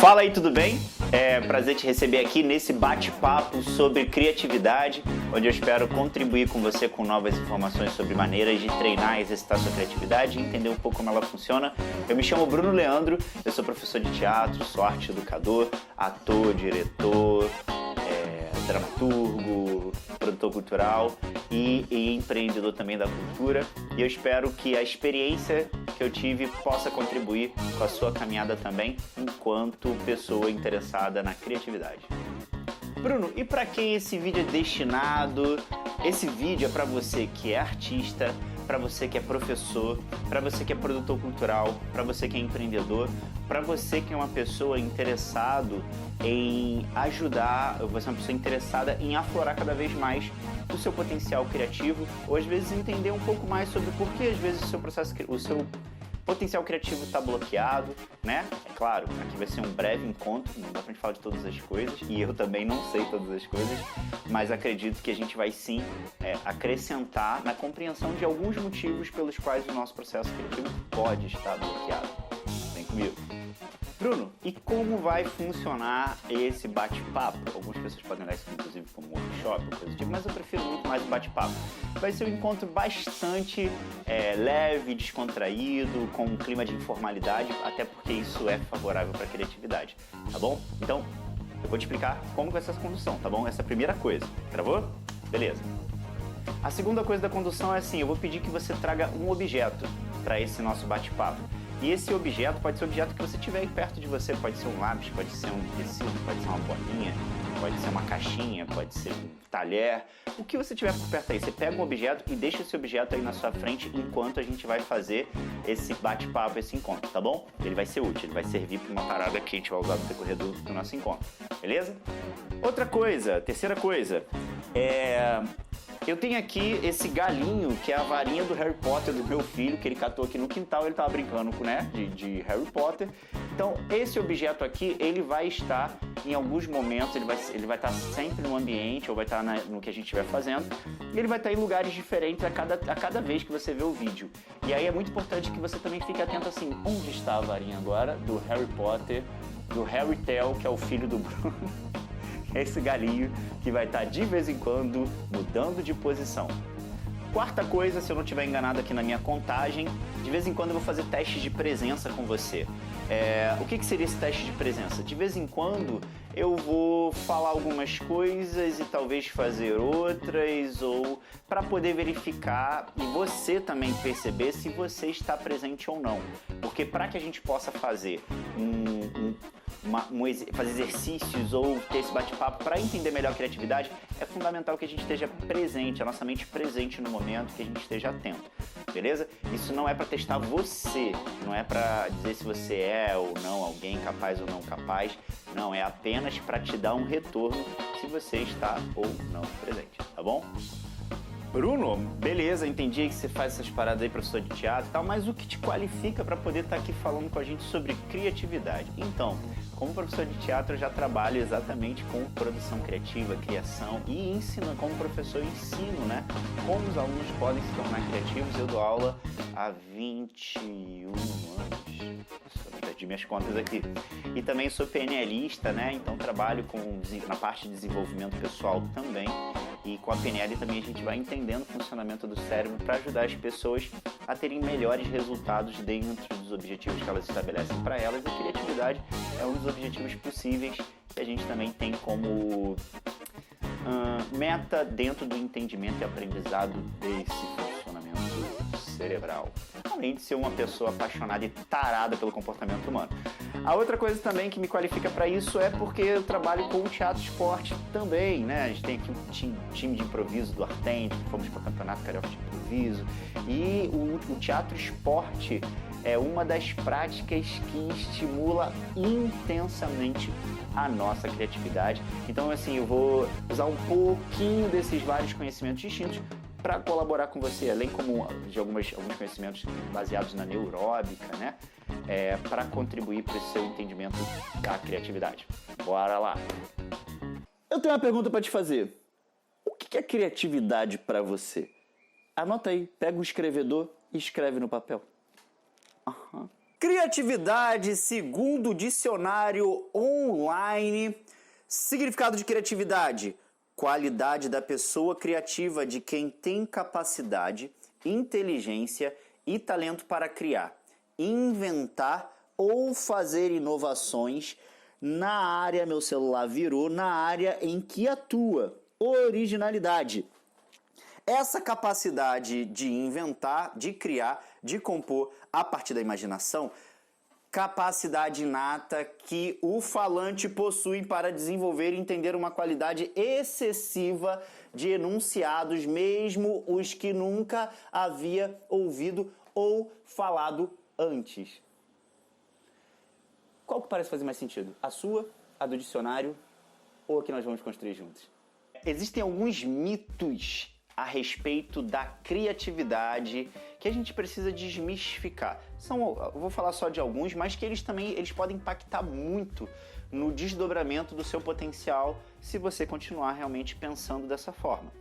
Fala aí, tudo bem? É prazer te receber aqui nesse bate-papo sobre criatividade, onde eu espero contribuir com você com novas informações sobre maneiras de treinar e exercitar sua criatividade e entender um pouco como ela funciona. Eu me chamo Bruno Leandro, eu sou professor de teatro, sou arte educador, ator, diretor, dramaturgo, produtor cultural e empreendedor também da cultura. E eu espero que a experiência que eu tive possa contribuir com a sua caminhada também, enquanto pessoa interessada na criatividade. Bruno, e para quem esse vídeo é destinado? Esse vídeo é para você que é artista, para você que é professor, para você que é produtor cultural, para você que é empreendedor, para você que é uma pessoa interessado em ajudar, você é uma pessoa interessada em aflorar cada vez mais o seu potencial criativo, ou às vezes entender um pouco mais sobre por que às vezes o seu potencial criativo está bloqueado, né? É claro, aqui vai ser um breve encontro, não dá pra gente falar de todas as coisas, e eu também não sei todas as coisas, mas acredito que a gente vai sim acrescentar na compreensão de alguns motivos pelos quais o nosso processo criativo pode estar bloqueado. Vem comigo. Bruno, e como vai funcionar esse bate-papo? Algumas pessoas podem olhar isso inclusive como um workshop ou coisa do tipo, mas eu prefiro muito mais o bate-papo. Vai ser um encontro bastante leve, descontraído, com um clima de informalidade, até porque isso é favorável para a criatividade, tá bom? Então, eu vou te explicar como vai ser essa condução, tá bom? Essa é a primeira coisa. Travou? Beleza. A segunda coisa da condução é assim, eu vou pedir que você traga um objeto para esse nosso bate-papo. E esse objeto pode ser o objeto que você tiver aí perto de você, pode ser um lápis, pode ser um tecido, pode ser uma bolinha, pode ser uma caixinha, pode ser um talher, o que você tiver por perto aí. Você pega um objeto e deixa esse objeto aí na sua frente enquanto a gente vai fazer esse bate-papo, esse encontro, tá bom? Ele vai ser útil, ele vai servir para uma parada que a gente vai usar no decorrer do nosso encontro, beleza? Outra coisa, terceira coisa, eu tenho aqui esse galinho, que é a varinha do Harry Potter do meu filho, que ele catou aqui no quintal, ele tava brincando com, de Harry Potter. Então, esse objeto aqui, ele vai estar em alguns momentos, ele vai estar sempre no ambiente, ou vai estar no que a gente estiver fazendo, e ele vai estar em lugares diferentes a cada vez que você vê o vídeo. E aí é muito importante que você também fique atento assim, onde está a varinha agora do Harry Potter, do Harry Tel, que é o filho do Bruno. Esse galinho que vai estar de vez em quando mudando de posição. Quarta coisa, se eu não estiver enganado aqui na minha contagem, de vez em quando eu vou fazer testes de presença com você. O que seria esse teste de presença? De vez em quando eu vou falar algumas coisas e talvez fazer outras, ou para poder verificar e você também perceber se você está presente ou não. Porque para que a gente possa fazer fazer exercícios ou ter esse bate-papo para entender melhor a criatividade, é fundamental que a gente esteja presente, a nossa mente presente no momento, que a gente esteja atento, beleza? Isso não é para testar você, não é para dizer se você é ou não alguém capaz ou não capaz, não, é apenas para te dar um retorno se você está ou não presente, tá bom? Bruno, beleza, entendi que você faz essas paradas aí, professor de teatro e tal, mas o que te qualifica para poder estar aqui falando com a gente sobre criatividade? Então, como professor de teatro, eu já trabalho exatamente com produção criativa, criação e ensino, como professor eu ensino, né? Como os alunos podem se tornar criativos. Eu dou aula há 21 anos, perdi minhas contas aqui. E também sou PNLista, né? Então trabalho na parte de desenvolvimento pessoal também. E com a PNL também a gente vai entendendo o funcionamento do cérebro para ajudar as pessoas a terem melhores resultados dentro dos objetivos que elas estabelecem para elas. E a criatividade é um dos objetivos possíveis que a gente também tem como meta dentro do entendimento e aprendizado desse funcionamento cerebral. Além de ser uma pessoa apaixonada e tarada pelo comportamento humano. A outra coisa também que me qualifica para isso é porque eu trabalho com o teatro esporte também, né? A gente tem aqui um time de improviso do Artente, fomos para o Campeonato Carioca de Improviso, e o teatro esporte é uma das práticas que estimula intensamente a nossa criatividade. Então, assim, eu vou usar um pouquinho desses vários conhecimentos distintos para colaborar com você, além de alguns conhecimentos baseados na neuróbica, né? Para contribuir para o seu entendimento da criatividade. Bora lá! Eu tenho uma pergunta para te fazer. O que é criatividade para você? Anota aí, pega um escrevedor e escreve no papel. Criatividade, segundo o dicionário online. Significado de criatividade: qualidade da pessoa criativa, de quem tem capacidade, inteligência e talento para criar, inventar ou fazer inovações na área, meu celular virou, na área em que atua. Originalidade: essa capacidade de inventar, de criar, de compor a partir da imaginação, capacidade inata que o falante possui para desenvolver e entender uma qualidade excessiva de enunciados, mesmo os que nunca havia ouvido ou falado antes. Qual que parece fazer mais sentido? A sua, a do dicionário ou a que nós vamos construir juntos? Existem alguns mitos a respeito da criatividade que a gente precisa desmistificar. Eu vou falar só de alguns, mas que eles podem impactar muito no desdobramento do seu potencial se você continuar realmente pensando dessa forma,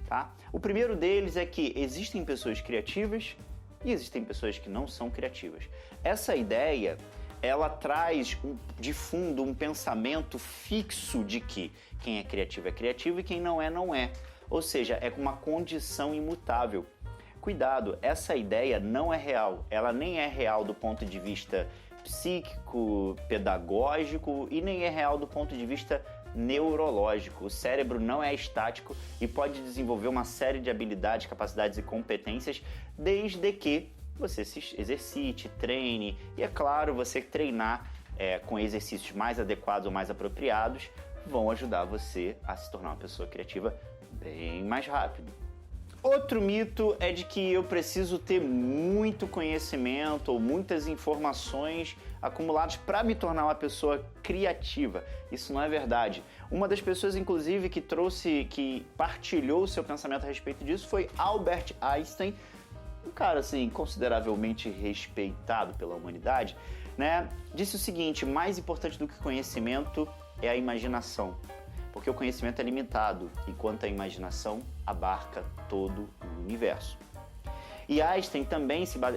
tá? O primeiro deles é que existem pessoas criativas e existem pessoas que não são criativas. Essa ideia, ela traz de fundo um pensamento fixo de que quem é criativo e quem não é, não é. Ou seja, é uma condição imutável. Cuidado, essa ideia não é real. Ela nem é real do ponto de vista psíquico, pedagógico e nem é real do ponto de vista neurológico. O cérebro não é estático e pode desenvolver uma série de habilidades, capacidades e competências desde que você se exercite, treine e, é claro, você treinar com exercícios mais adequados ou mais apropriados vão ajudar você a se tornar uma pessoa criativa bem mais rápido. Outro mito é de que eu preciso ter muito conhecimento ou muitas informações acumuladas para me tornar uma pessoa criativa. Isso não é verdade. Uma das pessoas, inclusive, que partilhou o seu pensamento a respeito disso foi Albert Einstein, um cara assim consideravelmente respeitado pela humanidade, né? Disse o seguinte: mais importante do que conhecimento é a imaginação, porque o conhecimento é limitado, enquanto a imaginação abarca todo o universo. E Einstein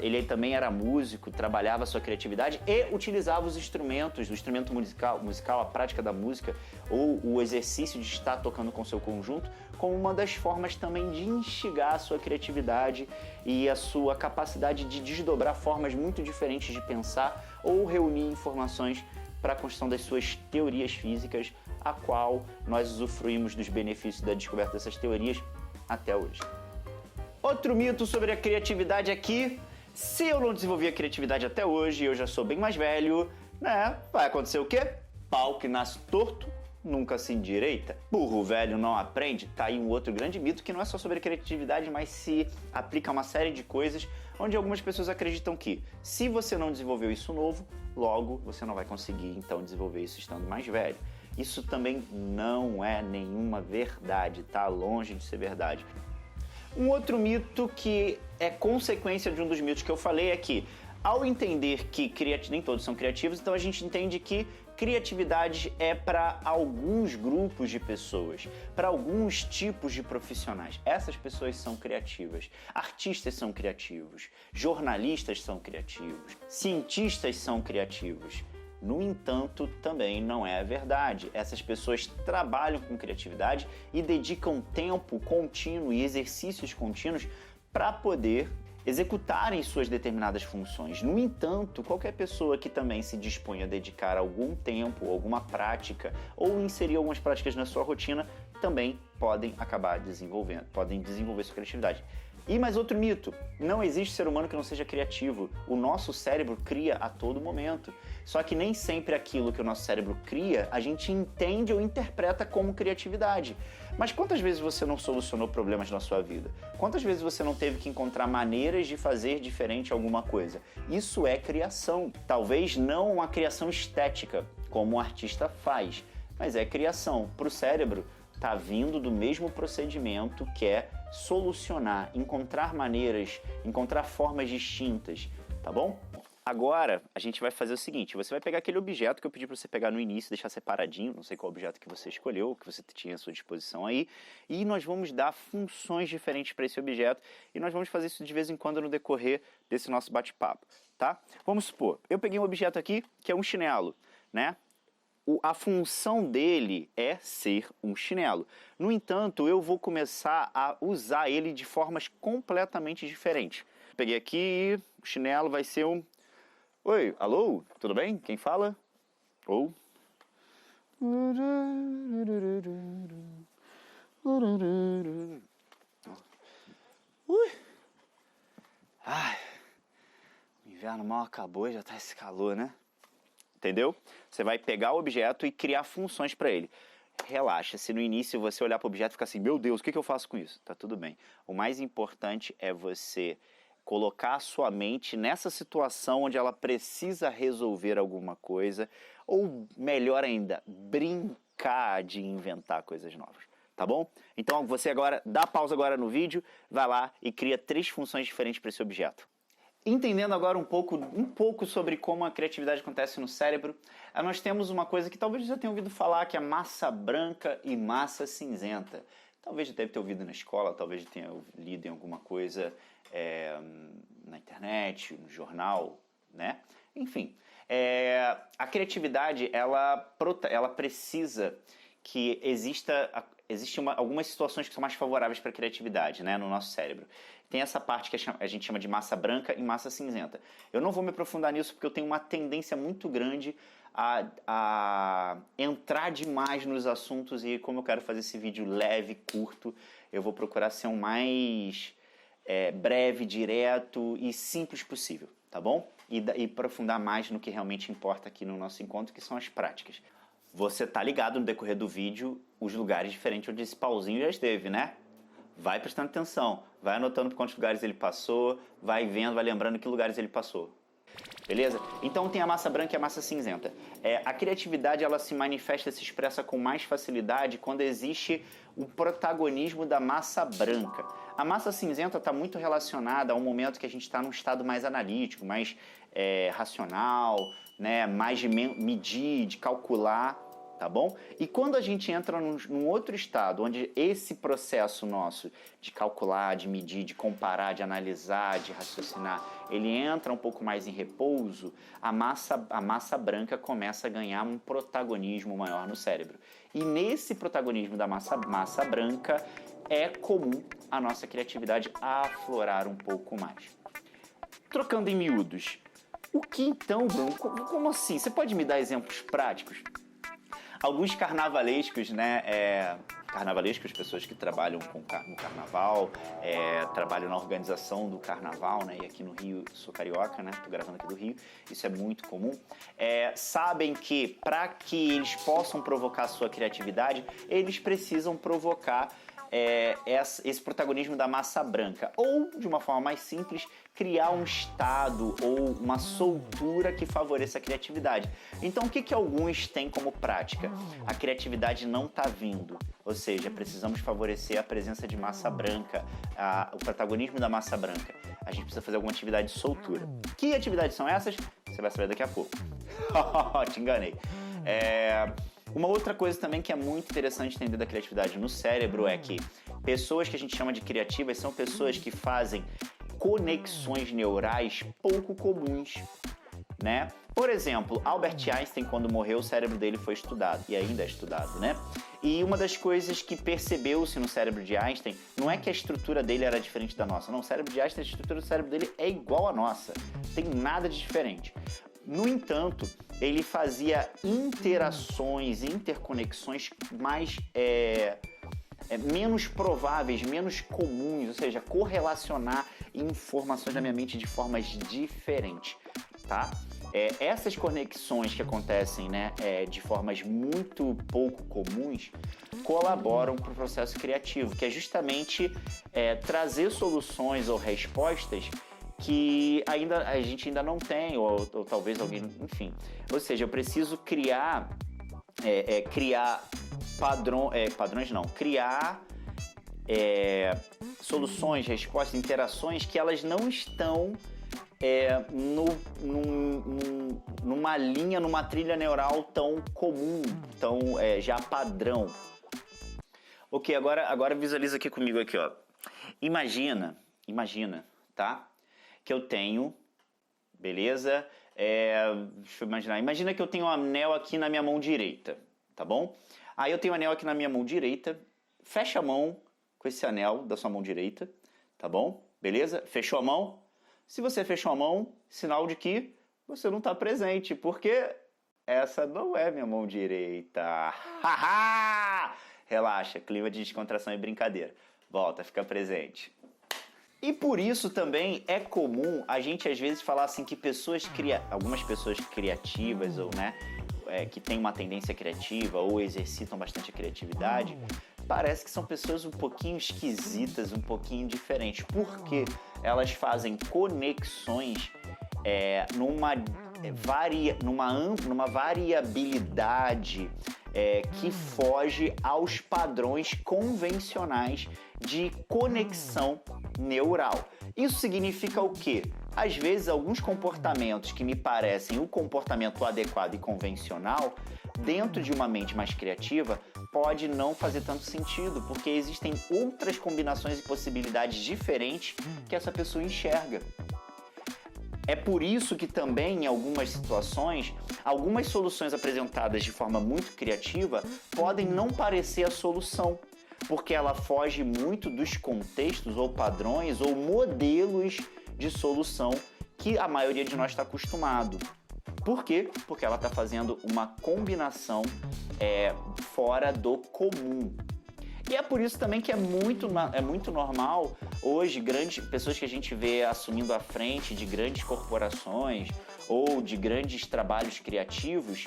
ele também era músico, trabalhava a sua criatividade e utilizava os instrumentos, o instrumento musical, a prática da música ou o exercício de estar tocando com seu conjunto, como uma das formas também de instigar a sua criatividade e a sua capacidade de desdobrar formas muito diferentes de pensar ou reunir informações para a construção das suas teorias físicas, a qual nós usufruímos dos benefícios da descoberta dessas teorias até hoje. Outro mito sobre a criatividade é que, se eu não desenvolvi a criatividade até hoje e eu já sou bem mais velho, né, vai acontecer o quê? Pau que nasce torto nunca se endireita. Burro velho não aprende. Tá aí um outro grande mito que não é só sobre a criatividade, mas se aplica a uma série de coisas, onde algumas pessoas acreditam que, se você não desenvolveu isso novo, logo você não vai conseguir então desenvolver isso estando mais velho. Isso também não é nenhuma verdade, tá longe de ser verdade. Um outro mito que é consequência de um dos mitos que eu falei é que, ao entender que nem todos são criativos, então a gente entende que criatividade é para alguns grupos de pessoas, para alguns tipos de profissionais. Essas pessoas são criativas. Artistas são criativos, jornalistas são criativos, cientistas são criativos. No entanto, também não é a verdade. Essas pessoas trabalham com criatividade e dedicam tempo contínuo e exercícios contínuos para poder executarem suas determinadas funções. No entanto, qualquer pessoa que também se dispõe a dedicar algum tempo, alguma prática ou inserir algumas práticas na sua rotina, também podem desenvolver sua criatividade. E mais outro mito: não existe ser humano que não seja criativo. O nosso cérebro cria a todo momento. Só que nem sempre aquilo que o nosso cérebro cria, a gente entende ou interpreta como criatividade. Mas quantas vezes você não solucionou problemas na sua vida? Quantas vezes você não teve que encontrar maneiras de fazer diferente alguma coisa? Isso é criação. Talvez não uma criação estética, como um artista faz, mas é criação. Para o cérebro, está vindo do mesmo procedimento, que é solucionar, encontrar maneiras, encontrar formas distintas, tá bom? Agora, a gente vai fazer o seguinte, você vai pegar aquele objeto que eu pedi para você pegar no início, deixar separadinho, não sei qual objeto que você escolheu, que você tinha à sua disposição aí, e nós vamos dar funções diferentes para esse objeto, e nós vamos fazer isso de vez em quando no decorrer desse nosso bate-papo, tá? Vamos supor, eu peguei um objeto aqui, que é um chinelo, né? A função dele é ser um chinelo. No entanto, eu vou começar a usar ele de formas completamente diferentes. Peguei aqui, o chinelo vai ser um... Oi, alô, tudo bem? Quem fala? Ou... Ui. Ai, o inverno mal acabou e já tá esse calor, né? Entendeu? Você vai pegar o objeto e criar funções para ele. Relaxa, se no início você olhar para o objeto e ficar assim, meu Deus, o que eu faço com isso? Tá tudo bem. O mais importante é você colocar a sua mente nessa situação onde ela precisa resolver alguma coisa, ou melhor ainda, brincar de inventar coisas novas, tá bom? Então você agora, dá pausa agora no vídeo, vai lá e cria 3 funções diferentes para esse objeto. Entendendo agora um pouco sobre como a criatividade acontece no cérebro, nós temos uma coisa que talvez já tenha ouvido falar, que é massa branca e massa cinzenta. Talvez já deve ter ouvido na escola, talvez já tenha lido em alguma coisa na internet, no jornal, né? Enfim, a criatividade, ela precisa que existem algumas situações que são mais favoráveis para a criatividade, né, no nosso cérebro. Tem essa parte que a gente chama de massa branca e massa cinzenta. Eu não vou me aprofundar nisso porque eu tenho uma tendência muito grande a entrar demais nos assuntos, e como eu quero fazer esse vídeo leve, curto, eu vou procurar ser o mais breve, direto e simples possível, tá bom? E aprofundar mais no que realmente importa aqui no nosso encontro, que são as práticas. Você tá ligado no decorrer do vídeo os lugares diferentes onde esse pauzinho já esteve, né? Vai prestando atenção, vai anotando por quantos lugares ele passou, vai vendo, vai lembrando que lugares ele passou. Beleza? Então tem a massa branca e a massa cinzenta. A criatividade, ela se manifesta, se expressa com mais facilidade quando existe o protagonismo da massa branca. A massa cinzenta está muito relacionada a um momento que a gente está num estado mais analítico, mais racional, né? Mais de medir, de calcular, tá bom? E quando a gente entra num outro estado, onde esse processo nosso de calcular, de medir, de comparar, de analisar, de raciocinar, ele entra um pouco mais em repouso, a massa branca começa a ganhar um protagonismo maior no cérebro. E nesse protagonismo da massa branca, é comum a nossa criatividade aflorar um pouco mais. Trocando em miúdos, o que então, Bruno? Como assim? Você pode me dar exemplos práticos? Alguns carnavalescos, né? Carnavalescos, pessoas que trabalham no carnaval, trabalham na organização do carnaval, né? E aqui no Rio, sou carioca, né? Tô gravando aqui do Rio, isso é muito comum. Sabem que para que eles possam provocar a sua criatividade, eles precisam provocar esse protagonismo da massa branca, ou de uma forma mais simples, criar um estado ou uma soltura que favoreça a criatividade. Então o que alguns têm como prática? A criatividade não está vindo, ou seja, precisamos favorecer a presença de massa branca, o protagonismo da massa branca. A gente precisa fazer alguma atividade de soltura. Que atividades são essas? Você vai saber daqui a pouco. Te enganei. Uma outra coisa também que é muito interessante entender da criatividade no cérebro é que pessoas que a gente chama de criativas são pessoas que fazem conexões neurais pouco comuns, né? Por exemplo, Albert Einstein, quando morreu, o cérebro dele foi estudado, e ainda é estudado, né? E uma das coisas que percebeu-se no cérebro de Einstein não é que a estrutura dele era diferente da nossa, não, o cérebro de Einstein, a estrutura do cérebro dele é igual à nossa, não tem nada de diferente. No entanto, ele fazia interações, interconexões mais menos prováveis, menos comuns, ou seja, correlacionar informações na minha mente de formas diferentes, tá? Essas conexões que acontecem, né, de formas muito pouco comuns colaboram para o processo criativo, que é justamente trazer soluções ou respostas que a gente ainda não tem, ou talvez alguém, enfim. Ou seja, eu preciso criar soluções, respostas, interações que elas não estão numa linha, numa trilha neural tão comum, tão já padrão. Ok, agora visualiza aqui comigo aqui, ó. Imagina, tá? Que eu tenho, beleza? Deixa eu imaginar. Imagina que eu tenho um anel aqui na minha mão direita, tá bom? Aí eu tenho um anel aqui na minha mão direita. Fecha a mão com esse anel da sua mão direita, tá bom? Beleza? Fechou a mão? Se você fechou a mão, sinal de que você não está presente, porque essa não é minha mão direita. Relaxa, clima de descontração e brincadeira. Volta, fica presente. E por isso também é comum a gente às vezes falar assim que algumas pessoas criativas ou que têm uma tendência criativa ou exercitam bastante a criatividade, parece que são pessoas um pouquinho esquisitas, um pouquinho diferentes, porque elas fazem conexões numa variabilidade que foge aos padrões convencionais de conexão neural. Isso significa o quê? Às vezes, alguns comportamentos que me parecem o comportamento adequado e convencional, dentro de uma mente mais criativa, pode não fazer tanto sentido, porque existem outras combinações e possibilidades diferentes que essa pessoa enxerga. É por isso que também, em algumas situações, algumas soluções apresentadas de forma muito criativa podem não parecer a solução, porque ela foge muito dos contextos ou padrões ou modelos de solução que a maioria de nós está acostumado. Por quê? Porque ela está fazendo uma combinação fora do comum. E é por isso também que é muito normal hoje pessoas que a gente vê assumindo a frente de grandes corporações ou de grandes trabalhos criativos,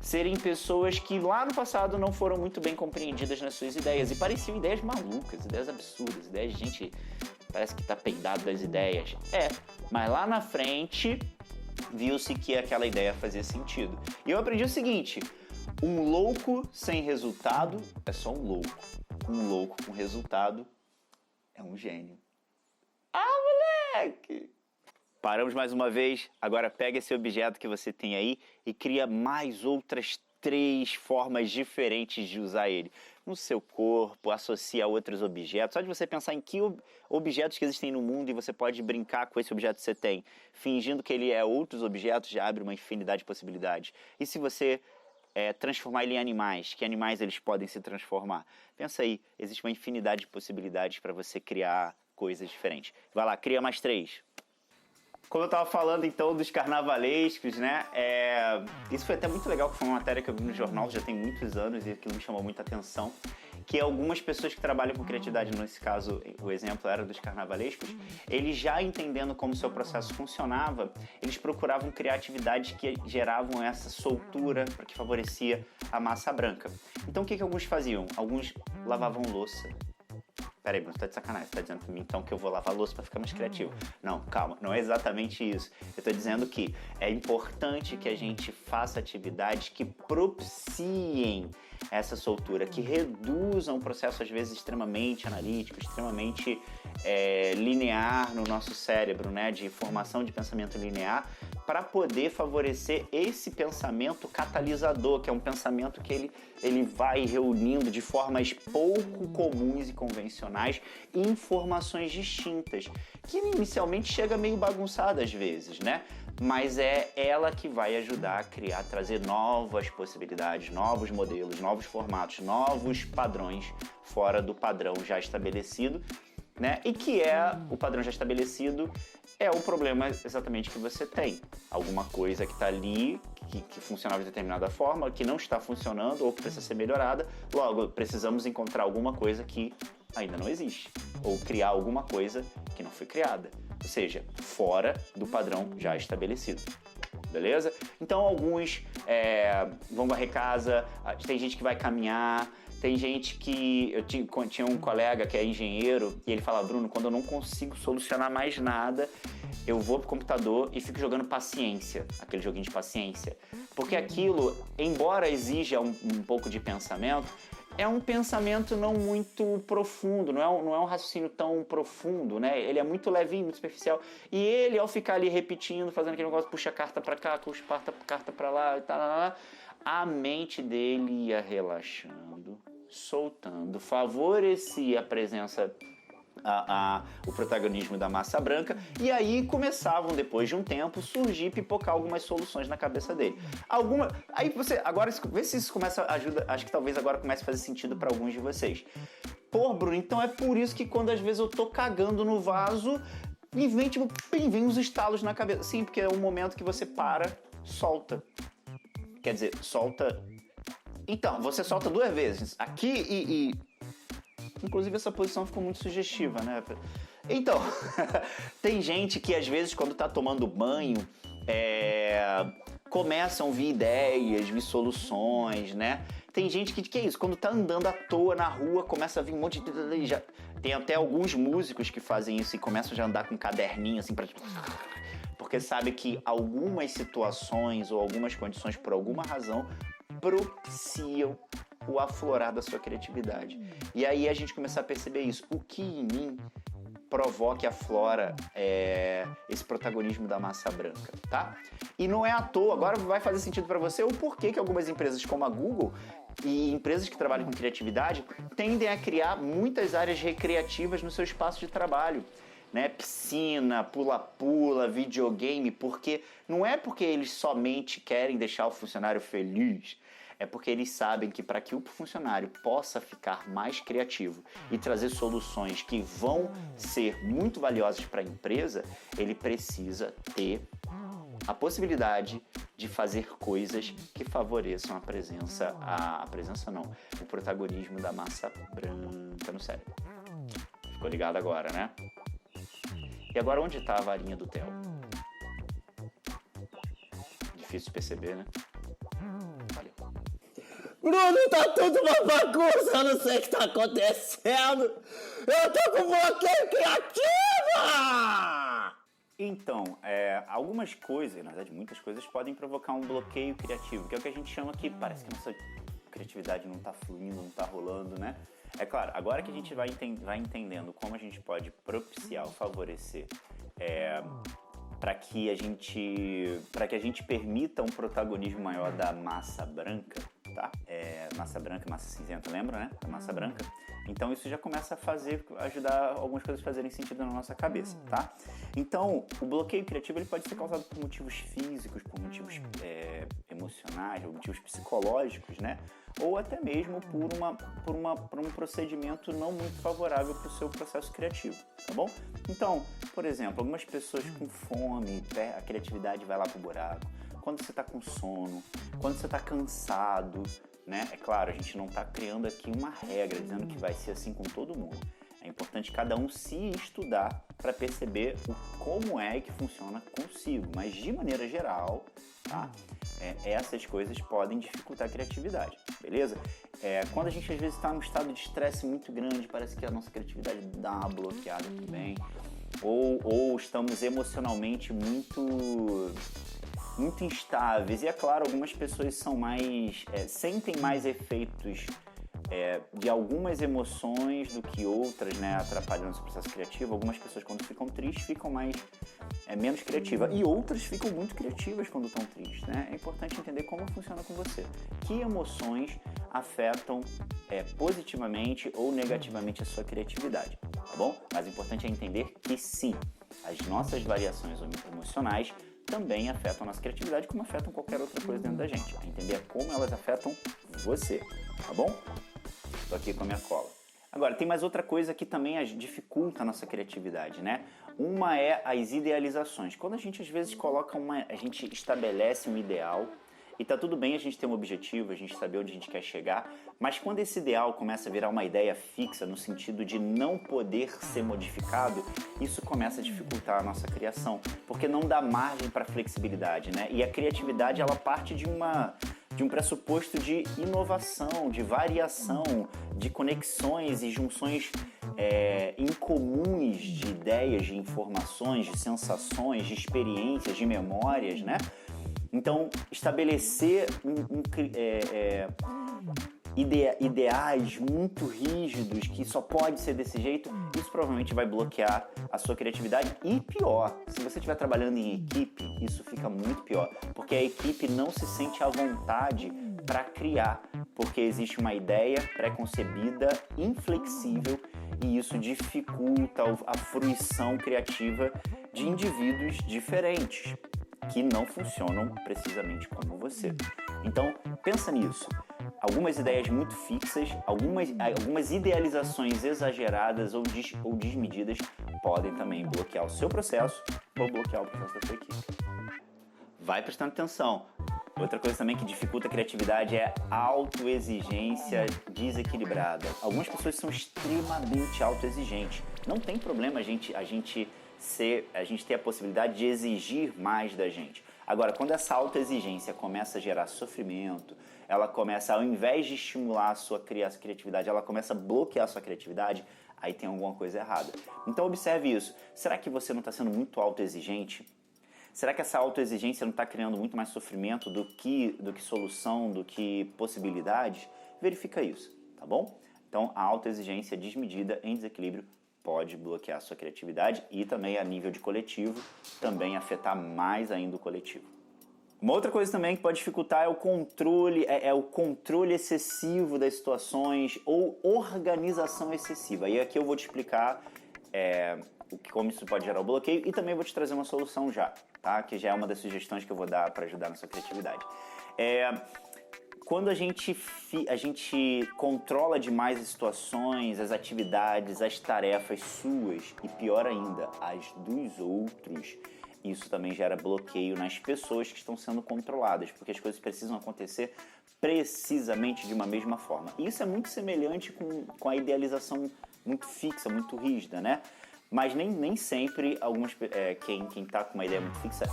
serem pessoas que lá no passado não foram muito bem compreendidas nas suas ideias e pareciam ideias malucas, ideias absurdas, ideias de gente parece que está peidado das ideias. Mas lá na frente viu-se que aquela ideia fazia sentido. E eu aprendi o seguinte: um louco sem resultado é só um louco. Um louco com resultado é um gênio. Moleque! Paramos mais uma vez. Agora pega esse objeto que você tem aí e cria mais outras 3 formas diferentes de usar ele. No seu corpo, associa a outros objetos. Só de você pensar em que objetos que existem no mundo e você pode brincar com esse objeto que você tem, fingindo que ele é outros objetos, já abre uma infinidade de possibilidades. E se você transformar ele em animais, que animais eles podem se transformar? Pensa aí, existe uma infinidade de possibilidades para você criar coisas diferentes. Vai lá, cria mais 3. Como eu estava falando então dos carnavalescos, isso foi até muito legal, que foi uma matéria que eu vi no jornal já tem muitos anos e aquilo me chamou muita atenção, que algumas pessoas que trabalham com criatividade, nesse caso o exemplo era dos carnavalescos, eles já entendendo como o seu processo funcionava, eles procuravam criatividades que geravam essa soltura que favorecia a massa branca. Então o que alguns faziam? Alguns lavavam louça. Peraí, Bruno, você tá de sacanagem, você tá dizendo pra mim então que eu vou lavar louça pra ficar mais criativo. Não, calma, não é exatamente isso. Eu tô dizendo que é importante que a gente faça atividades que propiciem essa soltura, que reduzam um processo às vezes extremamente analítico, extremamente linear no nosso cérebro, de formação de pensamento linear, para poder favorecer esse pensamento catalisador, que é um pensamento que ele vai reunindo de formas pouco comuns e convencionais informações distintas, que inicialmente chega meio bagunçada às vezes, mas é ela que vai ajudar a trazer novas possibilidades, novos modelos, novos formatos, novos padrões fora do padrão já estabelecido, e que o padrão já estabelecido é o problema exatamente que você tem. Alguma coisa que está ali, que funcionava de determinada forma, que não está funcionando ou que precisa ser melhorada, logo precisamos encontrar alguma coisa que ainda não existe, ou criar alguma coisa que não foi criada, ou seja, fora do padrão já estabelecido. Beleza? Então alguns vão varrer casa, tem gente que vai caminhar, tem gente que... Eu tinha um colega que é engenheiro e ele fala: Bruno, quando eu não consigo solucionar mais nada, eu vou pro computador e fico jogando paciência, aquele joguinho de paciência. Porque aquilo, embora exija um pouco de pensamento, é um pensamento não muito profundo, não é um raciocínio tão profundo, né? Ele é muito levinho, muito superficial. E ele, ao ficar ali repetindo, fazendo aquele negócio, puxa a carta pra cá, puxa a carta pra lá e tal, a mente dele ia relaxando, soltando, favorecia a presença, o protagonismo da massa branca, e aí começavam, depois de um tempo, surgir, pipocar algumas soluções na cabeça dele. Aí você, agora, vê se isso ajuda, acho que talvez agora comece a fazer sentido para alguns de vocês. Pô, Bruno, então é por isso que quando às vezes eu tô cagando no vaso, e vem, tipo, vem uns estalos na cabeça. Sim, porque é um momento que você para, solta. Quer dizer, solta... Então, você solta 2 vezes, aqui Inclusive, essa posição ficou muito sugestiva, né? Então, tem gente que, às vezes, quando tá tomando banho, começam a vir ideias, vir soluções, né? Tem gente que é isso? Quando tá andando à toa na rua, começa a vir um monte de... Tem até alguns músicos que fazem isso e começam já a andar com um caderninho, assim, pra... Porque sabe que algumas situações ou algumas condições, por alguma razão, propiciam o aflorar da sua criatividade. E aí a gente começa a perceber isso. O que em mim provoca e aflora esse protagonismo da massa branca, tá? E não é à toa, agora vai fazer sentido para você o porquê que algumas empresas como a Google e empresas que trabalham com criatividade tendem a criar muitas áreas recreativas no seu espaço de trabalho. Né? Piscina, pula-pula, videogame, porque não é porque eles somente querem deixar o funcionário feliz, é porque eles sabem que para que o funcionário possa ficar mais criativo e trazer soluções que vão ser muito valiosas para a empresa, ele precisa ter a possibilidade de fazer coisas que favoreçam o protagonismo da massa branca no cérebro. Ficou ligado agora, né? E agora onde está a varinha do Theo? Difícil de perceber, né? Valeu. Bruno, tá tudo uma bagunça, eu não sei o que tá acontecendo. Eu tô com bloqueio criativa! Então, algumas coisas, na verdade muitas coisas, podem provocar um bloqueio criativo, que é o que a gente chama que parece que a nossa criatividade não tá fluindo, não tá rolando, né? É claro, agora que a gente vai entendendo como a gente pode propiciar ou favorecer para que a gente permita um protagonismo maior da massa branca, tá? Massa branca, massa cinzenta, lembra, né? A massa branca. Então isso já começa a ajudar algumas coisas a fazerem sentido na nossa cabeça, tá? Então, o bloqueio criativo ele pode ser causado por motivos físicos, por motivos emocionais, por motivos psicológicos, né? Ou até mesmo por um procedimento não muito favorável para o seu processo criativo, tá bom? Então, por exemplo, algumas pessoas com fome, a criatividade vai lá pro buraco. Quando você está com sono, quando você está cansado, né? É claro, a gente não está criando aqui uma regra dizendo que vai ser assim com todo mundo. É importante cada um se estudar para perceber como é que funciona consigo. Mas, de maneira geral, tá? Essas coisas podem dificultar a criatividade, beleza? Quando a gente, às vezes, está num estado de estresse muito grande, parece que a nossa criatividade dá uma bloqueada também. Ou estamos emocionalmente muito instáveis. E, é claro, algumas pessoas são sentem mais efeitos de algumas emoções do que outras, né, atrapalhando esse processo criativo. Algumas pessoas, quando ficam tristes, ficam menos criativas, e outras ficam muito criativas quando estão tristes, né? É importante entender como funciona com você. Que emoções afetam positivamente ou negativamente a sua criatividade, tá bom? Mas o importante é entender que sim, as nossas variações emocionais também afetam a nossa criatividade, como afetam qualquer outra coisa dentro da gente. Entender como elas afetam você, tá bom? Estou aqui com a minha cola. Agora, tem mais outra coisa que também dificulta a nossa criatividade, né? Uma é as idealizações. Quando a gente, às vezes, a gente estabelece um ideal, e tá tudo bem a gente ter um objetivo, a gente saber onde a gente quer chegar, mas quando esse ideal começa a virar uma ideia fixa, no sentido de não poder ser modificado, isso começa a dificultar a nossa criação, porque não dá margem para flexibilidade, né? E a criatividade, ela parte de um pressuposto de inovação, de variação, de conexões e junções incomuns de ideias, de informações, de sensações, de experiências, de memórias, né? Então, estabelecer ideais muito rígidos, que só pode ser desse jeito, isso provavelmente vai bloquear a sua criatividade. E pior, se você estiver trabalhando em equipe, isso fica muito pior, porque a equipe não se sente à vontade para criar, porque existe uma ideia pré-concebida, inflexível, e isso dificulta a fruição criativa de indivíduos diferentes, que não funcionam precisamente como você. Então, pensa nisso. Algumas ideias muito fixas, algumas idealizações exageradas ou desmedidas podem também bloquear o seu processo ou bloquear o processo da sua equipe. Vai prestando atenção. Outra coisa também que dificulta a criatividade é a autoexigência desequilibrada. Algumas pessoas são extremamente autoexigentes. Não tem problema a gente ter a possibilidade de exigir mais da gente. Agora, quando essa autoexigência começa a gerar sofrimento, ela começa, ao invés de estimular a sua criatividade, ela começa a bloquear a sua criatividade, aí tem alguma coisa errada. Então observe isso. Será que você não está sendo muito autoexigente? Será que essa autoexigência não está criando muito mais sofrimento do que solução, do que possibilidades? Verifica isso, tá bom? Então, a autoexigência desmedida em desequilíbrio pode bloquear a sua criatividade e também a nível de coletivo, também afetar mais ainda o coletivo. Uma outra coisa também que pode dificultar é o controle excessivo das situações ou organização excessiva. E aqui eu vou te explicar como isso pode gerar o bloqueio e também vou te trazer uma solução já, tá? Que já é uma das sugestões que eu vou dar para ajudar na sua criatividade. Quando a gente controla demais as situações, as atividades, as tarefas suas e, pior ainda, as dos outros, isso também gera bloqueio nas pessoas que estão sendo controladas, porque as coisas precisam acontecer precisamente de uma mesma forma. E isso é muito semelhante com a idealização muito fixa, muito rígida, né? Mas nem sempre quem está com uma ideia muito fixa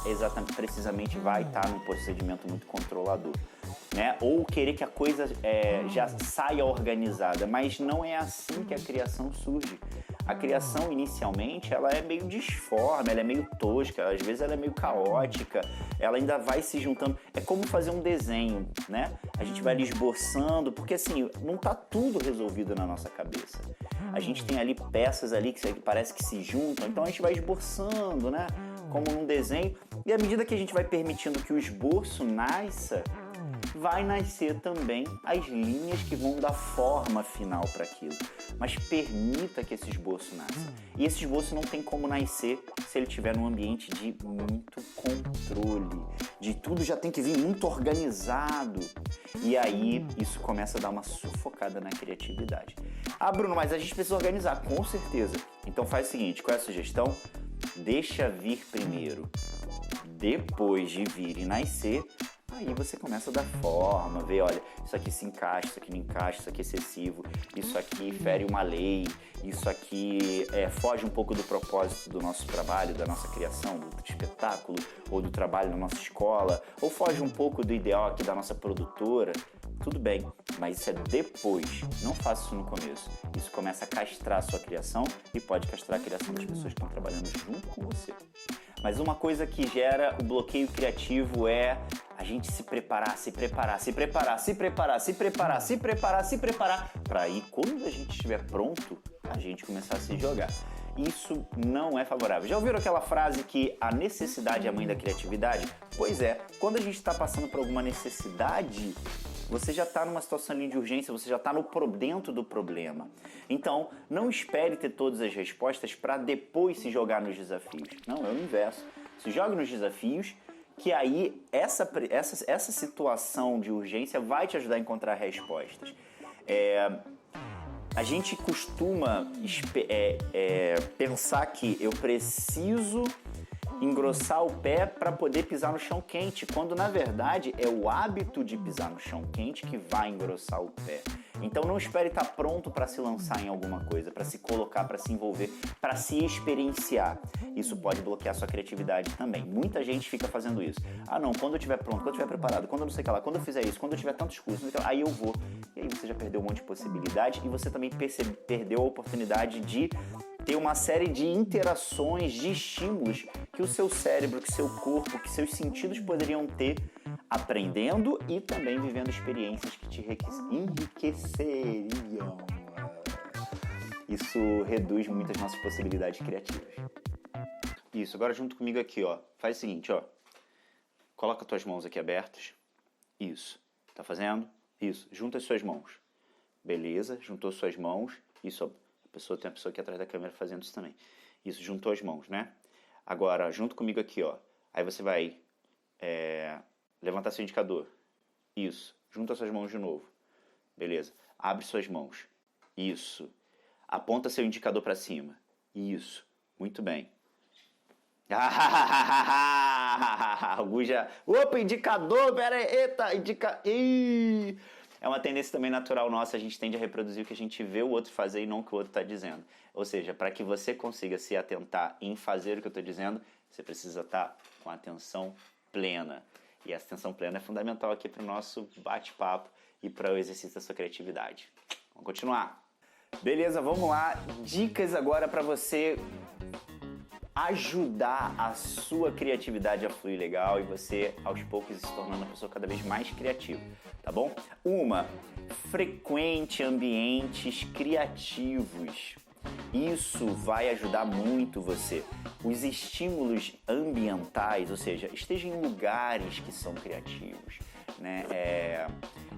precisamente vai estar num procedimento muito controlador, né? Ou querer que a coisa já saia organizada, mas não é assim que a criação surge. A criação, inicialmente, ela é meio disforme, ela é meio tosca, às vezes ela é meio caótica, ela ainda vai se juntando. É como fazer um desenho, né? A gente vai ali esboçando, porque assim, não está tudo resolvido na nossa cabeça. A gente tem ali peças ali que parece que se juntam, então a gente vai esboçando, né? Como num desenho. E à medida que a gente vai permitindo que o esboço nasça, vai nascer também as linhas que vão dar forma final para aquilo. Mas permita que esse esboço nasça. E esse esboço não tem como nascer se ele estiver num ambiente de muito controle, de tudo já tem que vir muito organizado. E aí isso começa a dar uma sufocada na criatividade. Ah, Bruno, mas a gente precisa organizar, com certeza. Então faz o seguinte, qual é a sugestão? Deixa vir primeiro. Depois de vir e nascer, aí você começa a dar forma, ver, olha, isso aqui se encaixa, isso aqui não encaixa, isso aqui é excessivo, isso aqui fere uma lei, isso aqui foge um pouco do propósito do nosso trabalho, da nossa criação, do espetáculo, ou do trabalho na nossa escola, ou foge um pouco do ideal aqui da nossa produtora. Tudo bem, mas isso é depois, não faça isso no começo. Isso começa a castrar a sua criação e pode castrar a criação das pessoas que estão trabalhando junto com você. Mas uma coisa que gera o bloqueio criativo é a gente se preparar, para aí, quando a gente estiver pronto, a gente começar a se jogar. Isso não é favorável. Já ouviram aquela frase que a necessidade é a mãe da criatividade? Pois é, quando a gente está passando por alguma necessidade, você já está numa situação ali de urgência, você já está dentro do problema. Então, não espere ter todas as respostas para depois se jogar nos desafios. Não, é o inverso. Se jogue nos desafios, que aí essa situação de urgência vai te ajudar a encontrar respostas. A gente costuma pensar que eu preciso engrossar o pé para poder pisar no chão quente, quando na verdade é o hábito de pisar no chão quente que vai engrossar o pé. Então não espere estar pronto para se lançar em alguma coisa, para se colocar, para se envolver, para se experienciar. Isso pode bloquear sua criatividade também. Muita gente fica fazendo isso. Ah não, quando eu estiver pronto, quando eu estiver preparado, quando eu não sei o que lá, quando eu fizer isso, quando eu tiver tantos cursos, aí eu vou. E aí você já perdeu um monte de possibilidade e você também perdeu a oportunidade de ter uma série de interações, de estímulos que o seu cérebro, que seu corpo, que seus sentidos poderiam ter aprendendo e também vivendo experiências que te enriqueceriam. Isso reduz muito as nossas possibilidades criativas. Isso, agora junto comigo aqui, ó. Faz o seguinte, ó. Coloca tuas mãos aqui abertas. Isso. Tá fazendo? Isso. Junta as suas mãos. Beleza, juntou suas mãos. Isso, tem uma pessoa aqui atrás da câmera fazendo isso também. Isso, juntou as mãos, né? Agora, junto comigo aqui, ó. Aí você vai levantar seu indicador. Isso. Junta suas mãos de novo. Beleza. Abre suas mãos. Isso. Aponta seu indicador para cima. Isso. Muito bem. Opa, indicador, pera aí, eita, É uma tendência também natural nossa, a gente tende a reproduzir o que a gente vê o outro fazer e não o que o outro está dizendo. Ou seja, para que você consiga se atentar em fazer o que eu estou dizendo, você precisa estar com a atenção plena. E essa atenção plena é fundamental aqui para o nosso bate-papo e para o exercício da sua criatividade. Vamos continuar. Beleza, vamos lá. Dicas agora para você ajudar a sua criatividade a fluir legal e você, aos poucos, se tornando uma pessoa cada vez mais criativa, tá bom? Frequente ambientes criativos. Isso vai ajudar muito você. Os estímulos ambientais, ou seja, esteja em lugares que são criativos, né?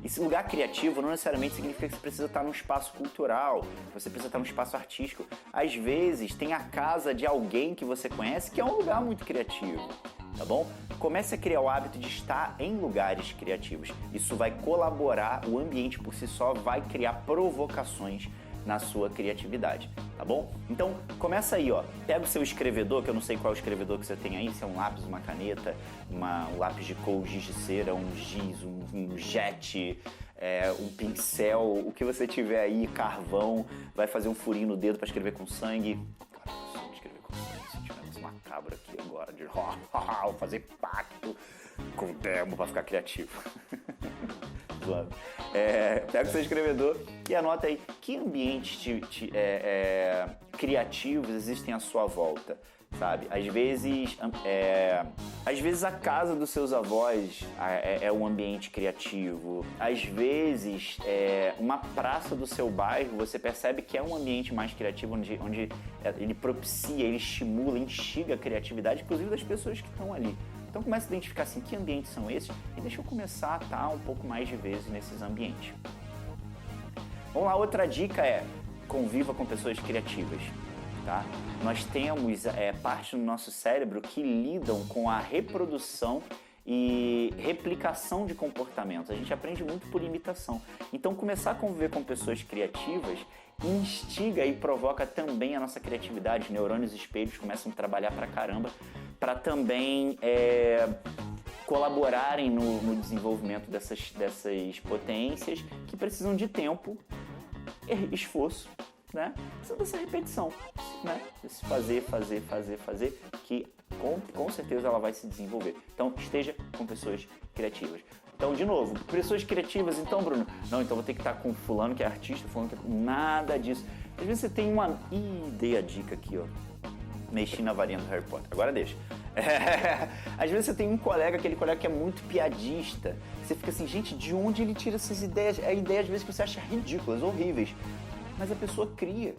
Esse lugar criativo não necessariamente significa que você precisa estar num espaço cultural, você precisa estar num espaço artístico. Às vezes tem a casa de alguém que você conhece que é um lugar muito criativo, tá bom? Comece a criar o hábito de estar em lugares criativos. Isso vai colaborar, o ambiente por si só vai criar provocações na sua criatividade, tá bom? Então, começa aí, ó. Pega o seu escrevedor, que eu não sei qual é o escrevedor que você tem aí, se é um lápis, uma caneta, um lápis de cor, giz de cera, um giz, um jet, um pincel, o que você tiver aí, carvão, vai fazer um furinho no dedo para escrever com sangue. Cara, eu não sei escrever com sangue, se tiver esse macabro aqui agora, de fazer pacto com o demo para ficar criativo. Pega o seu escrevedor e anota aí que ambientes criativos existem à sua volta, sabe? Às vezes a casa dos seus avós é um ambiente criativo. Às vezes uma praça do seu bairro você percebe que é um ambiente mais criativo, onde ele propicia, ele estimula, instiga a criatividade, inclusive das pessoas que estão ali. Então comece a identificar assim, que ambientes são esses e deixa eu começar a estar um pouco mais de vezes nesses ambientes. Vamos lá, outra dica conviva com pessoas criativas, tá? Nós temos parte do nosso cérebro que lidam com a reprodução e replicação de comportamentos. A gente aprende muito por imitação. Então começar a conviver com pessoas criativas instiga e provoca também a nossa criatividade. Os neurônios espelhos começam a trabalhar pra caramba para também colaborarem no desenvolvimento dessas potências que precisam de tempo, esforço, né? Precisa dessa repetição, né? Esse fazer, que com certeza ela vai se desenvolver. Então esteja com pessoas criativas. Então, de novo, pessoas criativas, então, Bruno, não, então vou ter que estar com fulano que é artista, fulano que é... Nada disso. Às vezes você tem uma... dei a dica aqui, ó. Mexi na varinha do Harry Potter. Agora deixa. Às vezes você tem aquele colega que é muito piadista. Você fica assim, gente, de onde ele tira essas ideias? É ideia, às vezes, que você acha ridículas, horríveis. Mas a pessoa cria.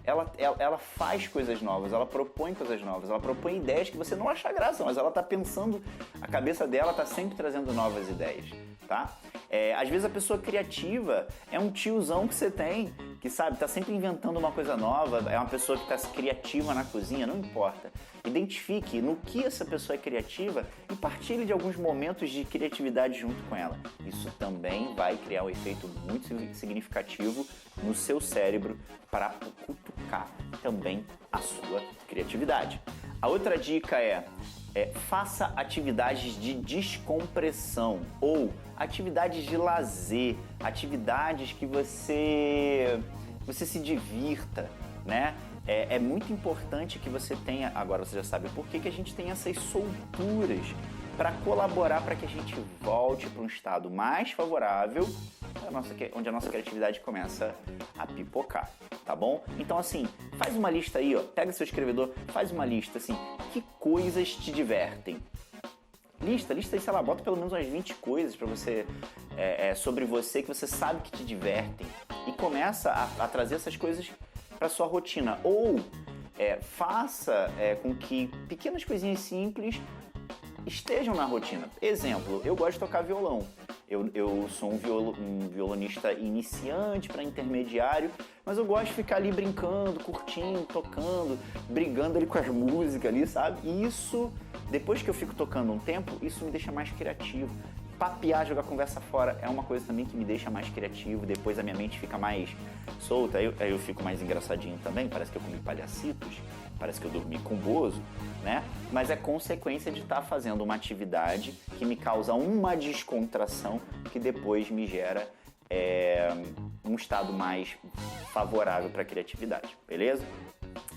Ela faz coisas novas, ela propõe coisas novas, ela propõe ideias que você não acha graça, mas ela está pensando, a cabeça dela está sempre trazendo novas ideias, tá? Às vezes a pessoa criativa é um tiozão que você tem, que sabe, está sempre inventando uma coisa nova, é uma pessoa que está criativa na cozinha, não importa. Identifique no que essa pessoa é criativa e partilhe de alguns momentos de criatividade junto com ela. Isso também vai criar um efeito muito significativo no seu cérebro para cutucar também a sua criatividade. A outra dica faça atividades de descompressão ou atividades de lazer, atividades que você se divirta, né? É muito importante que você tenha, agora você já sabe por que a gente tem essas solturas para colaborar para que a gente volte para um estado mais favorável, onde a nossa criatividade começa a pipocar, tá bom? Então assim, faz uma lista aí, ó, pega seu escrevedor, faz uma lista assim, que coisas te divertem? Lista, sei lá, bota pelo menos umas 20 coisas para você, sobre você que você sabe que te divertem. E começa a trazer essas coisas para sua rotina. Ou faça com que pequenas coisinhas simples estejam na rotina. Exemplo, eu gosto de tocar violão. Eu sou um violonista iniciante para intermediário, mas eu gosto de ficar ali brincando, curtindo, tocando, brigando ali com as músicas ali, sabe? E isso, depois que eu fico tocando um tempo, isso me deixa mais criativo. Papear, jogar conversa fora é uma coisa também que me deixa mais criativo, depois a minha mente fica mais solta, aí eu fico mais engraçadinho também, parece que eu comi palhacitos, parece que eu dormi com bozo, né? Mas é consequência de estar fazendo uma atividade que me causa uma descontração que depois me gera um estado mais favorável para a criatividade, beleza?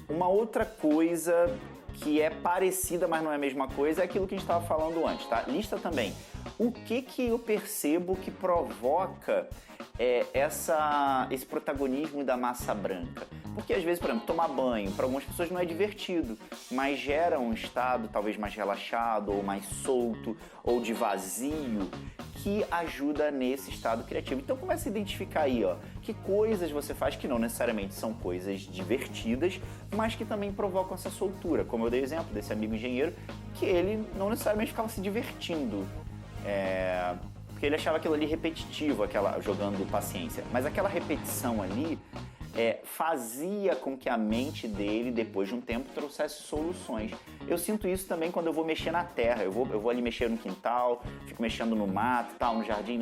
Uma outra coisa que é parecida, mas não é a mesma coisa, é aquilo que a gente estava falando antes, tá? Lista também. O que eu percebo que provoca esse protagonismo da massa branca? Porque às vezes, por exemplo, tomar banho, para algumas pessoas não é divertido, mas gera um estado talvez mais relaxado, ou mais solto, ou de vazio, que ajuda nesse estado criativo. Então começa a identificar aí, ó, que coisas você faz que não necessariamente são coisas divertidas, mas que também provocam essa soltura. Como eu dei o exemplo desse amigo engenheiro, que ele não necessariamente ficava se divertindo, porque ele achava aquilo ali repetitivo, jogando paciência. Mas aquela repetição ali fazia com que a mente dele, depois de um tempo, trouxesse soluções. Eu sinto isso também quando eu vou mexer na terra. Eu vou ali mexer no quintal, fico mexendo no mato, tal, no jardim,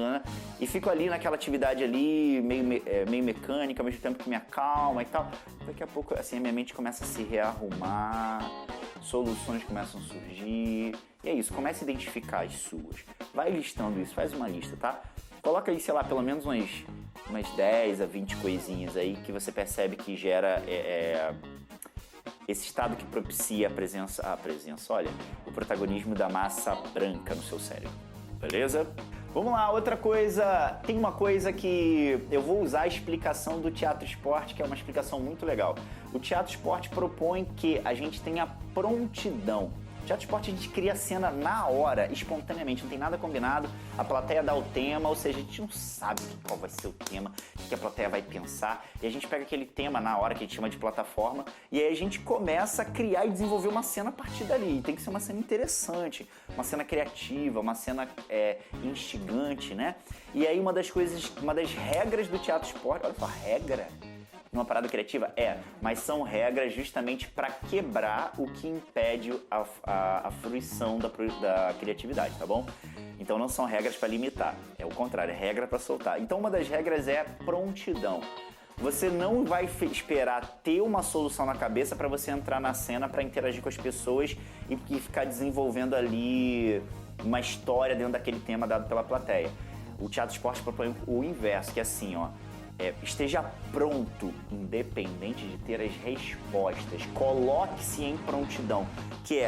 e fico ali naquela atividade ali, meio mecânica, ao mesmo tempo que me acalma e tal. Daqui a pouco, assim, a minha mente começa a se rearrumar, soluções começam a surgir. E é isso, comece a identificar as suas. Vai listando isso, faz uma lista, tá? Coloca aí, sei lá, pelo menos umas 10 a 20 coisinhas aí que você percebe que gera esse estado que propicia o protagonismo da massa branca no seu cérebro. Beleza? Vamos lá, outra coisa, tem uma coisa que eu vou usar a explicação do teatro esporte, que é uma explicação muito legal. O teatro esporte propõe que a gente tenha prontidão. Teatro esporte a gente cria a cena na hora, espontaneamente, não tem nada combinado, a plateia dá o tema, ou seja, a gente não sabe qual vai ser o tema, o que a plateia vai pensar, e a gente pega aquele tema na hora que a gente chama de plataforma, e aí a gente começa a criar e desenvolver uma cena a partir dali. E tem que ser uma cena interessante, uma cena criativa, uma cena instigante, né? E aí uma das regras do teatro esporte, olha só, regra... Numa parada criativa? Mas são regras justamente para quebrar o que impede a fruição da criatividade, tá bom? Então não são regras para limitar, é o contrário, é regra para soltar. Então uma das regras é prontidão. Você não vai esperar ter uma solução na cabeça para você entrar na cena, para interagir com as pessoas e ficar desenvolvendo ali uma história dentro daquele tema dado pela plateia. O teatro esporte propõe o inverso, que é assim, ó. Esteja pronto, independente de ter as respostas. Coloque-se em prontidão, que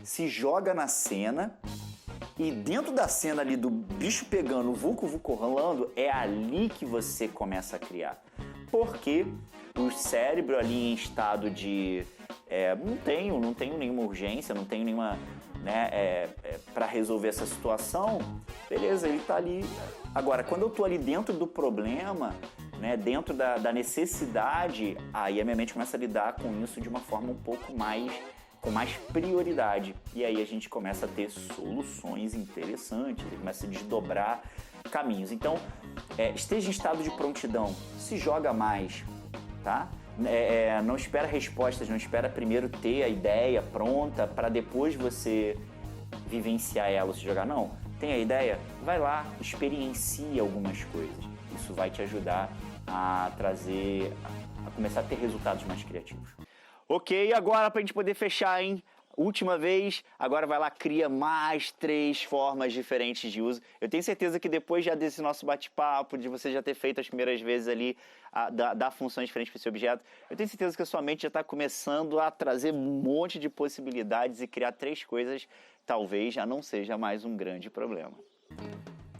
se joga na cena e dentro da cena ali do bicho pegando, o vulco rolando, é ali que você começa a criar. Porque o cérebro ali em estado de não tenho nenhuma urgência, não tenho nenhuma, para resolver essa situação, beleza, ele tá ali. Agora, quando eu tô ali dentro do problema, dentro da necessidade, aí a minha mente começa a lidar com isso de uma forma um pouco mais, com mais prioridade. E aí a gente começa a ter soluções interessantes, começa a desdobrar caminhos. Então, esteja em estado de prontidão, se joga mais, tá? Não espera respostas, não espera primeiro ter a ideia pronta para depois você vivenciar ela ou se jogar. Não, tem a ideia? Vai lá, experiencie algumas coisas. Isso vai te ajudar a começar a ter resultados mais criativos. Ok, agora pra gente poder fechar, hein? Última vez, agora vai lá, cria mais 3 formas diferentes de uso. Eu tenho certeza que depois já desse nosso bate-papo, de você já ter feito as primeiras vezes ali, dar funções diferentes para esse objeto, eu tenho certeza que a sua mente já está começando a trazer um monte de possibilidades e criar 3 coisas, talvez já não seja mais um grande problema.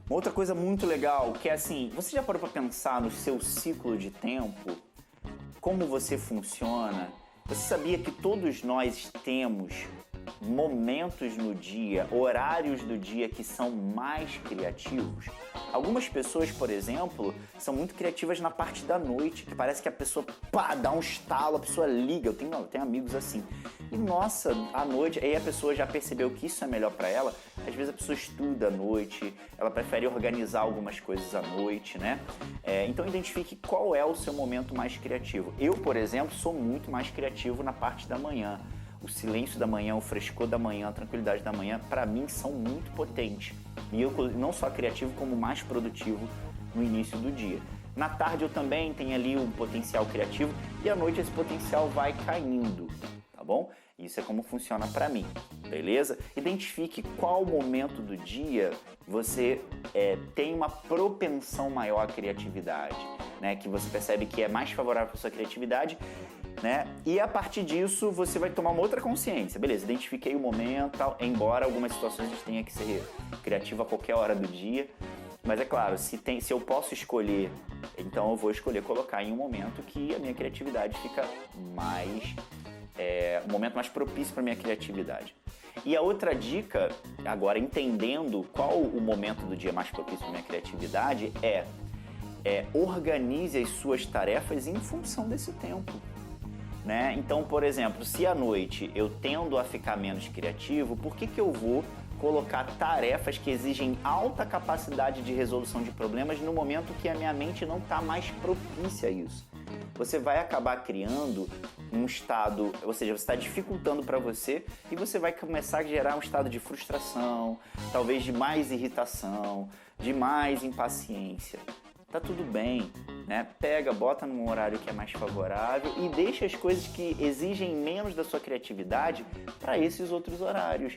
Uma outra coisa muito legal, que é assim, você já parou para pensar no seu ciclo de tempo? Como você funciona? Você sabia que todos nós temos momentos no dia, horários do dia que são mais criativos? Algumas pessoas, por exemplo, são muito criativas na parte da noite, que parece que a pessoa, dá um estalo, a pessoa liga. Eu tenho amigos assim. E nossa, à noite, aí a pessoa já percebeu que isso é melhor para ela. Às vezes a pessoa estuda à noite, ela prefere organizar algumas coisas à noite, né? Então identifique qual é o seu momento mais criativo. Eu, por exemplo, sou muito mais criativo na parte da manhã. O silêncio da manhã, o frescor da manhã, a tranquilidade da manhã, para mim são muito potentes. E eu não só criativo, como mais produtivo no início do dia. Na tarde eu também tenho ali um potencial criativo e à noite esse potencial vai caindo, tá bom? Isso é como funciona para mim, beleza? Identifique qual momento do dia você tem uma propensão maior à criatividade, né? Que você percebe que é mais favorável para sua criatividade, né? E a partir disso você vai tomar uma outra consciência. Beleza, identifiquei o momento, tal, embora algumas situações a gente tenha que ser criativo a qualquer hora do dia. Mas é claro, se eu posso escolher, então eu vou escolher colocar em um momento que a minha criatividade fica mais... um momento mais propício para a minha criatividade. E a outra dica, agora entendendo qual o momento do dia mais propício para a minha criatividade, organize as suas tarefas em função desse tempo. Né? Então, por exemplo, se à noite eu tendo a ficar menos criativo, por que eu vou colocar tarefas que exigem alta capacidade de resolução de problemas no momento que a minha mente não está mais propícia a isso? Você vai acabar criando um estado, ou seja, você está dificultando para você e você vai começar a gerar um estado de frustração, talvez de mais irritação, de mais impaciência. Tá tudo bem, né? Bota num horário que é mais favorável e deixa as coisas que exigem menos da sua criatividade para esses outros horários.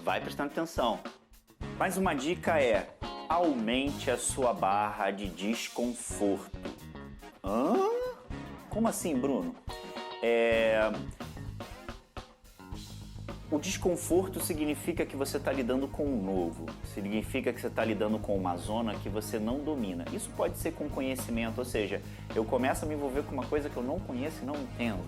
Vai prestando atenção. Mais uma dica aumente a sua barra de desconforto. Como assim, Bruno? O desconforto significa que você está lidando com o novo, significa que você está lidando com uma zona que você não domina. Isso pode ser com conhecimento, ou seja, eu começo a me envolver com uma coisa que eu não conheço e não entendo.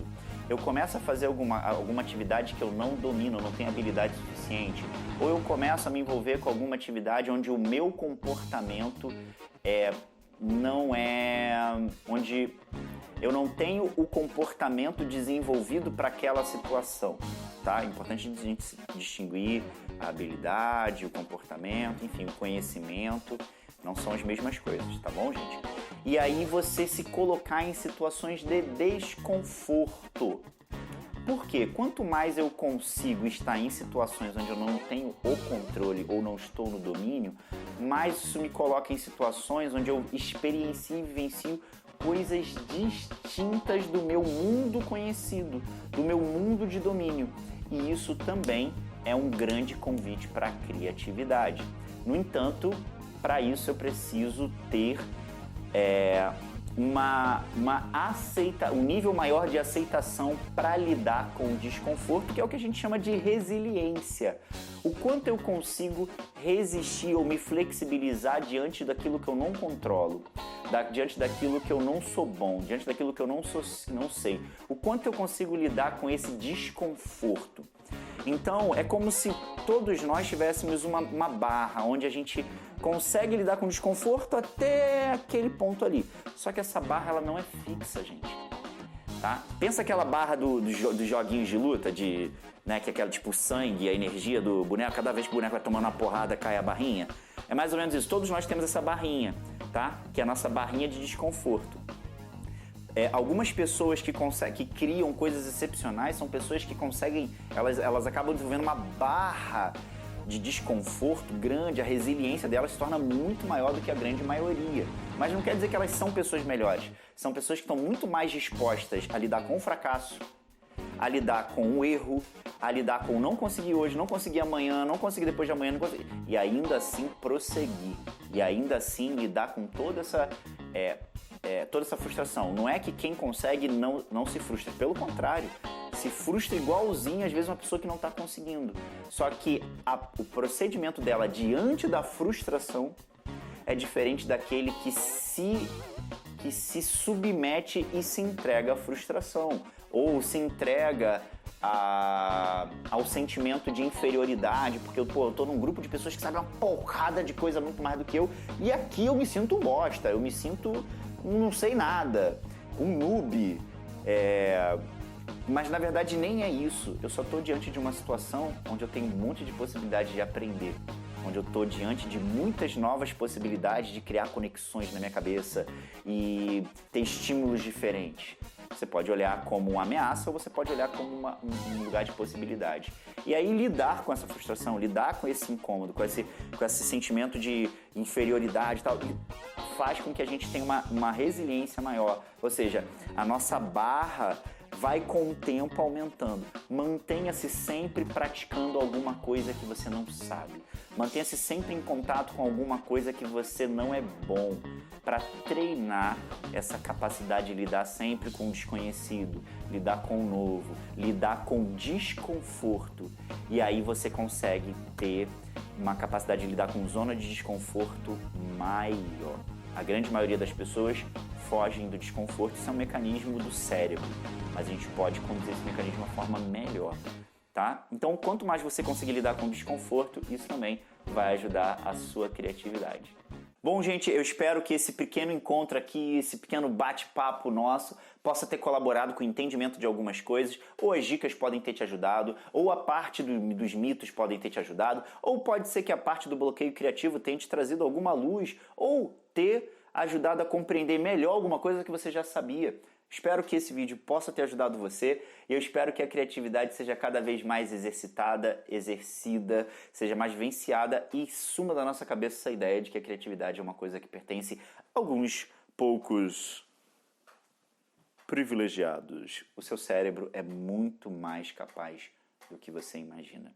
Eu começo a fazer alguma atividade que eu não domino, não tenho habilidade suficiente. Ou eu começo a me envolver com alguma atividade onde o meu comportamento onde eu não tenho o comportamento desenvolvido para aquela situação, tá? É importante a gente distinguir a habilidade, o comportamento, enfim, o conhecimento, não são as mesmas coisas, tá bom, gente? E aí você se colocar em situações de desconforto. Por quê? Quanto mais eu consigo estar em situações onde eu não tenho o controle ou não estou no domínio, mais isso me coloca em situações onde eu experiencio e vivencio coisas distintas do meu mundo conhecido, do meu mundo de domínio. E isso também é um grande convite para a criatividade. No entanto, para isso eu preciso ter um nível maior de aceitação para lidar com o desconforto, que é o que a gente chama de resiliência. O quanto eu consigo resistir ou me flexibilizar diante daquilo que eu não controlo, diante daquilo que eu não sou bom, diante daquilo que eu não sei. O quanto eu consigo lidar com esse desconforto. Então, é como se todos nós tivéssemos uma barra onde a gente consegue lidar com o desconforto até aquele ponto ali. Só que essa barra ela não é fixa, gente. Tá? Pensa aquela barra dos joguinhos de luta, né, que é aquela tipo sangue, a energia do boneco. Cada vez que o boneco vai tomando uma porrada, cai a barrinha. É mais ou menos isso. Todos nós temos essa barrinha, tá? Que é a nossa barrinha de desconforto. Algumas pessoas que criam coisas excepcionais são pessoas que conseguem, elas acabam desenvolvendo uma barra de desconforto grande, a resiliência delas se torna muito maior do que a grande maioria. Mas não quer dizer que elas são pessoas melhores. São pessoas que estão muito mais dispostas a lidar com o fracasso, a lidar com o erro, a lidar com não conseguir hoje, não conseguir amanhã, não conseguir depois de amanhã, não conseguir, e ainda assim prosseguir. E ainda assim lidar com toda essa frustração. Não é que quem consegue não se frustra. Pelo contrário, se frustra igualzinho, às vezes, uma pessoa que não está conseguindo. Só que o procedimento dela diante da frustração é diferente daquele que se submete e se entrega à frustração. Ou se entrega ao sentimento de inferioridade, porque eu tô num grupo de pessoas que sabem uma porrada de coisa muito mais do que eu, e aqui eu me sinto um bosta, eu me sinto não sei nada, um noob, mas na verdade nem é isso, eu só tô diante de uma situação onde eu tenho um monte de possibilidade de aprender, onde eu tô diante de muitas novas possibilidades de criar conexões na minha cabeça e ter estímulos diferentes. Você pode olhar como uma ameaça ou você pode olhar como um lugar de possibilidade. E aí lidar com essa frustração, lidar com esse incômodo, com esse sentimento de inferioridade e tal, faz com que a gente tenha uma resiliência maior. Ou seja, a nossa barra vai com o tempo aumentando. Mantenha-se sempre praticando alguma coisa que você não sabe. Mantenha-se sempre em contato com alguma coisa que você não é bom, para treinar essa capacidade de lidar sempre com o desconhecido, lidar com o novo, lidar com o desconforto. E aí você consegue ter uma capacidade de lidar com zona de desconforto maior. A grande maioria das pessoas fogem do desconforto, isso é um mecanismo do cérebro, mas a gente pode conduzir esse mecanismo de uma forma melhor, tá? Então, quanto mais você conseguir lidar com o desconforto, isso também vai ajudar a sua criatividade. Bom, gente, eu espero que esse pequeno encontro aqui, esse pequeno bate-papo nosso, possa ter colaborado com o entendimento de algumas coisas, ou as dicas podem ter te ajudado, ou a parte dos mitos podem ter te ajudado, ou pode ser que a parte do bloqueio criativo tenha te trazido alguma luz, ou ter ajudado a compreender melhor alguma coisa que você já sabia. Espero que esse vídeo possa ter ajudado você e eu espero que a criatividade seja cada vez mais exercitada, exercida, seja mais vivenciada e suma da nossa cabeça essa ideia de que a criatividade é uma coisa que pertence a alguns poucos privilegiados. O seu cérebro é muito mais capaz do que você imagina.